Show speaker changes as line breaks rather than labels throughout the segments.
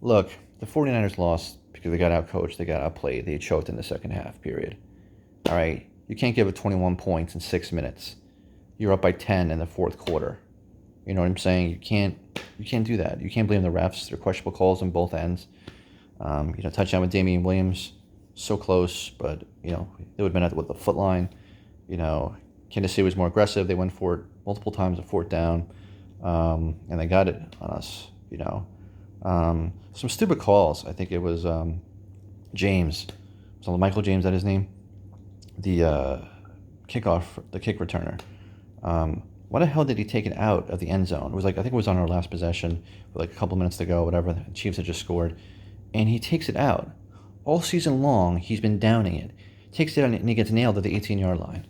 Look, the 49ers lost because they got outcoached, they got outplayed, they choked in the second half, period. All right? You can't give up 21 points in 6 minutes. You're up by 10 in the fourth quarter. You know what I'm saying? You can't do that. You can't blame the refs. There are questionable calls on both ends. Touchdown with Damian Williams, so close, but it would have been at the foot line. Kansas City was more aggressive. They went for it multiple times on fourth down, and they got it on us. Some stupid calls. I think it was James. So Michael James, that his name? The kick returner. Why the hell did he take it out of the end zone? It was I think it was on our last possession, with a couple minutes to go, whatever. The Chiefs had just scored, and he takes it out. All season long, he's been downing it. Takes it out and he gets nailed at the 18-yard line,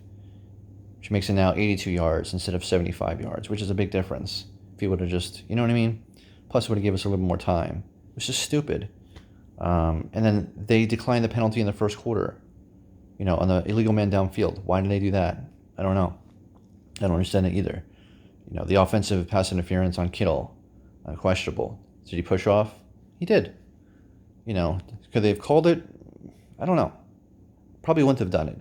which makes it now 82 yards instead of 75 yards, which is a big difference. If he would have just, you know what I mean? Plus, it would have given us a little more time. It was just stupid. And then they declined the penalty in the first quarter, on the illegal man downfield. Why did they do that? I don't know. I don't understand it either. The offensive pass interference on Kittle, questionable. Did he push off? He did. Could they have called it? I don't know. Probably wouldn't have done it.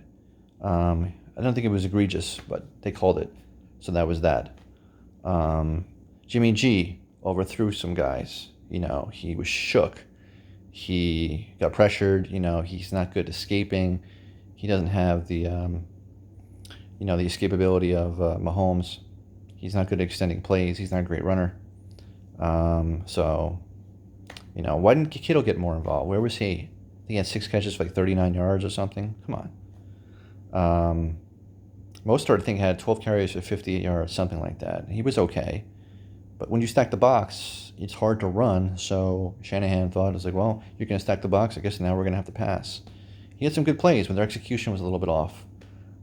I don't think it was egregious, but they called it. So that was that. Jimmy G overthrew some guys. He was shook. He got pressured. He's not good escaping. He doesn't have the the escapability of Mahomes. He's not good at extending plays. He's not a great runner. Why didn't Kittle get more involved? Where was he? He had 6 catches for 39 yards or something. Come on. Mostert, I think, had 12 carries for 58 yards, something like that. He was okay. But when you stack the box, it's hard to run. So Shanahan thought, it was well, you're going to stack the box. I guess now we're going to have to pass. He had some good plays, but their execution was a little bit off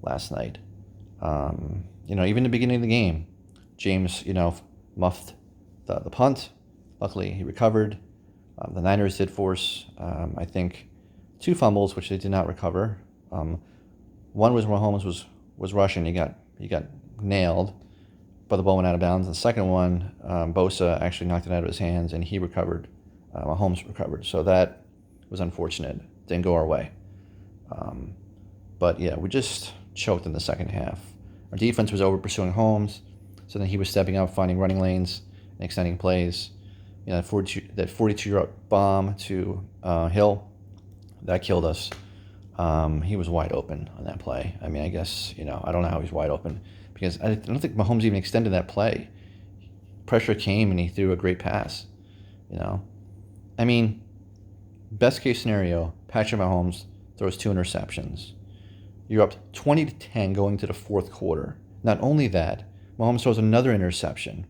last night. Even in the beginning of the game, James, muffed the punt. Luckily, he recovered. The Niners did force, I think, 2 fumbles, which they did not recover. One was where Mahomes was rushing. He got nailed, but the ball went out of bounds. The second one, Bosa actually knocked it out of his hands, and he recovered. Mahomes recovered. So that was unfortunate. Didn't go our way. But yeah, we just choked in the second half. Our defense was over pursuing Holmes, so then he was stepping up, finding running lanes and extending plays. That 42-yard bomb to Hill, that killed us. He was wide open on that play. I mean, I guess, I don't know how he's wide open, because I don't think Mahomes even extended that play. Pressure came and he threw a great pass. I mean, best case scenario, Patrick Mahomes throws 2 interceptions. You're up 20-10 going to the fourth quarter. Not only that, Mahomes throws another interception,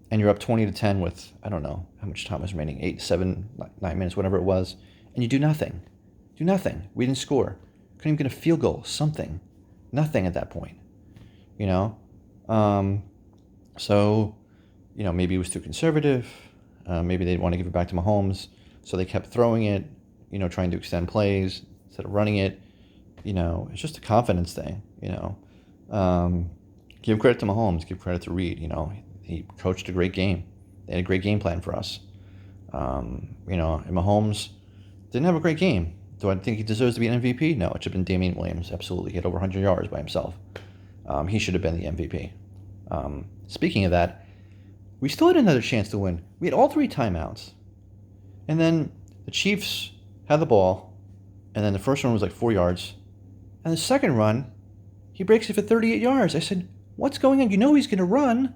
and you're up 20-10 with, I don't know how much time was remaining, 8, 7, 9 minutes, whatever it was, and you do nothing. Do nothing. We didn't score. Couldn't even get a field goal, something. Nothing at that point. Maybe it was too conservative. Maybe they didn't want to give it back to Mahomes, so they kept throwing it, trying to extend plays instead of running it. It's just a confidence thing, Give credit to Mahomes, give credit to Reed, He coached a great game. They had a great game plan for us. And Mahomes didn't have a great game. Do I think he deserves to be an MVP? No, it should have been Damian Williams, absolutely. He had over 100 yards by himself. He should have been the MVP. Speaking of that, we still had another chance to win. We had all 3 timeouts. And then the Chiefs had the ball, and then the first run was 4 yards. And the second run, he breaks it for 38 yards. I said, what's going on? He's going to run.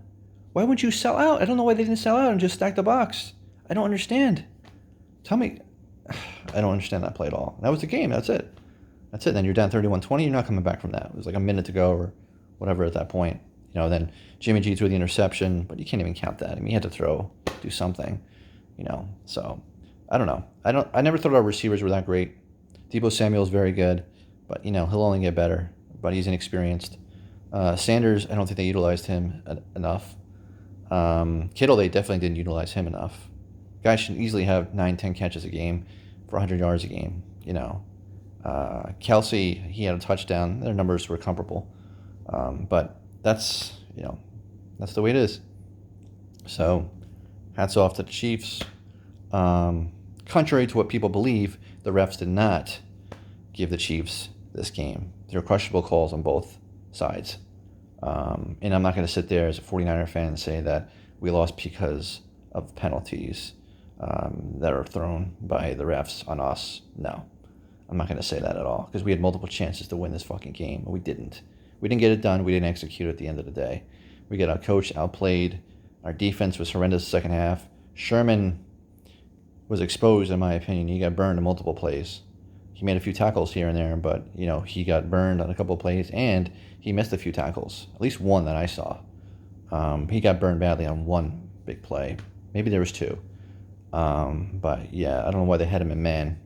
Why wouldn't you sell out? I don't know why they didn't sell out and just stack the box. I don't understand. Tell me. I don't understand that play at all. That was the game. That's it. Then you're down 31-20. You're not coming back from that. It was a minute to go or whatever at that point. Then Jimmy G threw the interception, but you can't even count that. I mean, he had to do something, So I don't know. I never thought our receivers were that great. Deebo Samuel's very good, but, he'll only get better. But he's inexperienced. Sanders, I don't think they utilized him enough. Kittle, they definitely didn't utilize him enough. Guys should easily have 9-10 catches a game for 100 yards a game. Kelsey, he had a touchdown. Their numbers were comparable. But that's the way it is. So hats off to the Chiefs. Contrary to what people believe, the refs did not give the Chiefs this game. There were questionable calls on both sides. And I'm not going to sit there as a 49er fan and say that we lost because of penalties that are thrown by the refs on us. No, I'm not going to say that at all, because we had multiple chances to win this fucking game, and we didn't. We didn't get it done. We didn't execute at the end of the day. We got outcoached, outplayed. Our defense was horrendous the second half. Sherman was exposed, in my opinion. He got burned in multiple plays. He made a few tackles here and there, but, he got burned on a couple of plays, and he missed a few tackles, at least one that I saw. He got burned badly on one big play. Maybe there was two. But, yeah, I don't know why they had him in man.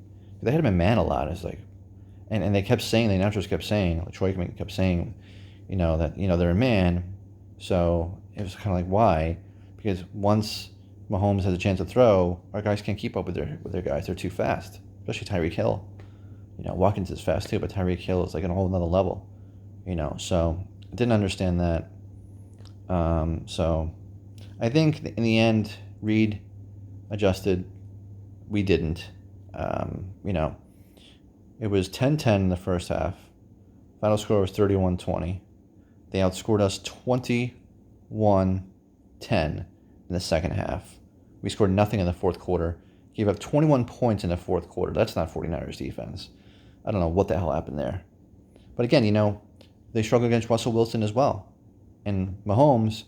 They had him in man a lot. It's like, and they kept saying, the announcers kept saying, like Troy kept saying, that, they're in man. So it was kind of like, why? Because once Mahomes has a chance to throw, our guys can't keep up with their guys. They're too fast, especially Tyreek Hill. Watkins is fast too, but Tyreek Hill is like on a whole nother level. So I didn't understand that. So I think in the end, Reed adjusted. We didn't. It was 10-10 in the first half. Final score was 31-20. They outscored us 21-10 in the second half. We scored nothing in the fourth quarter. Gave up 21 points in the fourth quarter. That's not 49ers defense. I don't know what the hell happened there. But again, they struggle against Russell Wilson as well. And Mahomes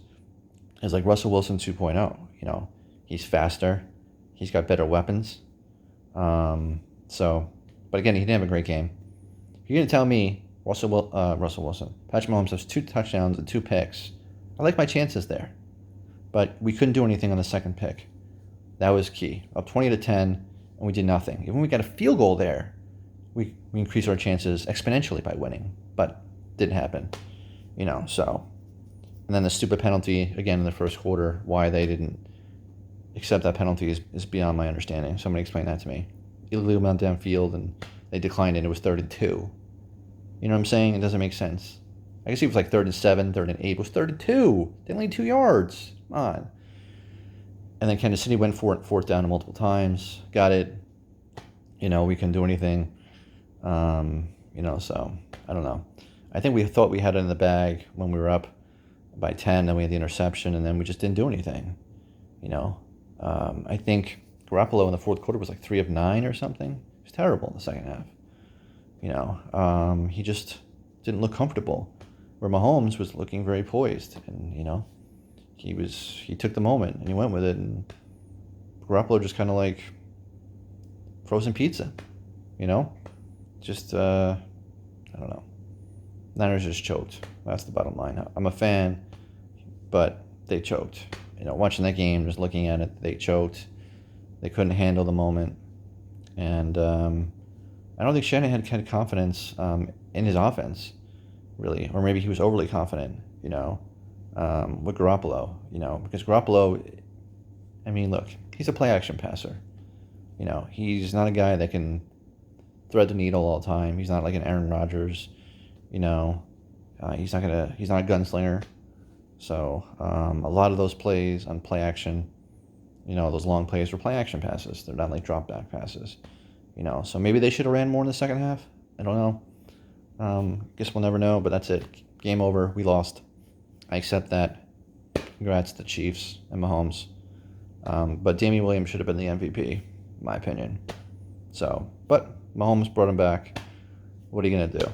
is like Russell Wilson 2.0. He's faster. He's got better weapons. But again, he didn't have a great game. If you're going to tell me Russell Wilson, Patrick Mahomes has 2 touchdowns and 2 picks, I like my chances there. But we couldn't do anything on the second pick. That was key. Up 20-10, and we did nothing. Even when we got a field goal there, we increased our chances exponentially by winning. But didn't happen. So. And then the stupid penalty, again, in the first quarter, why they didn't accept that penalty is beyond my understanding. Somebody explain that to me. Illegal amount downfield, and they declined it. It was 3rd and 2. You know what I'm saying? It doesn't make sense. I guess it was like 3rd and 7, 3rd and 8. It was 3rd and 2. They only need 2 yards. Come on. And then Kansas City went for it, fourth down multiple times. Got it. We couldn't do anything. So I don't know. I think we thought we had it in the bag when we were up by 10, then we had the interception, and then we just didn't do anything. I think Garoppolo in the fourth quarter was like 3 of 9 or something. It was terrible in the second half. He just didn't look comfortable. Where Mahomes was looking very poised, and he took the moment and he went with it, and Garoppolo just kind of like frozen pizza, just I don't know. Niners just choked. That's the bottom line. I'm a fan, but they choked. Watching that game, just looking at it, they choked. They couldn't handle the moment, and I don't think Shanahan had confidence in his offense, really, or maybe he was overly confident, with Garoppolo, because Garoppolo, look, he's a play-action passer. He's not a guy that can thread the needle all the time. He's not like an Aaron Rodgers, he's not a gunslinger. So a lot of those plays on play-action, those long plays were play-action passes. They're not like drop-back passes, So maybe they should have ran more in the second half. I don't know. Guess we'll never know, but that's it. Game over. We lost. I accept that. Congrats to the Chiefs and Mahomes. But Damian Williams should have been the MVP, in my opinion. But Mahomes brought him back. What are you going to do?